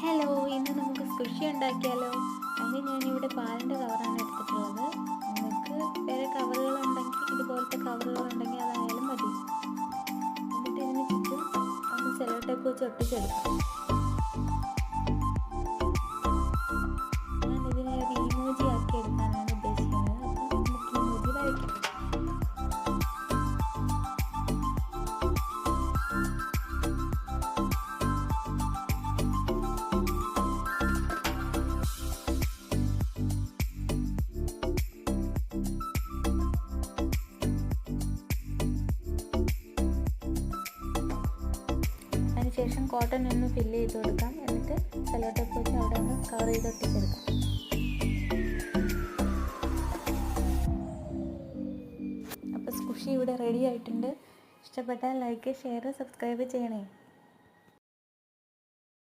Hello, ഇന്ന് നമുക്ക് squishy ഉണ്ടാക്കിയാലോ? അതിന് ഞാനിവിടെ പാലിൻ്റെ കവറാണ് എടുത്തിട്ടുള്ളത്. നിങ്ങൾക്ക് വേറെ കവറുകളുണ്ടെങ്കിൽ, ഇതുപോലത്തെ കവറുകളുണ്ടെങ്കിൽ അതായാലും മതി. എന്നിട്ട് ഇതിന് ചുറ്റും ഒന്ന് സെല്ലോ ടേപ്പ് വെച്ച് ഒട്ടിച്ചെടുക്കാം. ഞാൻ ഇതിനെ ഒരു ഇമോജി ആക്കി എടുക്കാനാണ് ഉദ്ദേശിക്കുന്നത്. അപ്പം നമുക്ക് ഇമോജി വരയ്ക്കാം. അതിനുശേഷം കോട്ടൺ ഒന്ന് ഫില്ല് ചെയ്ത് കൊടുക്കാം. എന്നിട്ട് സെല്ലോ ടേപ്പ് വെച്ച് അവിടെ ഒന്ന് കവർ ചെയ്ത് ഒട്ടിച്ചെടുക്കാം. അപ്പോൾ സ്ക്വിഷി ഇവിടെ റെഡി ആയിട്ടുണ്ട്. ഇഷ്ടപ്പെട്ടാൽ ലൈക്ക്, ഷെയർ, സബ്സ്ക്രൈബ് ചെയ്യണേ.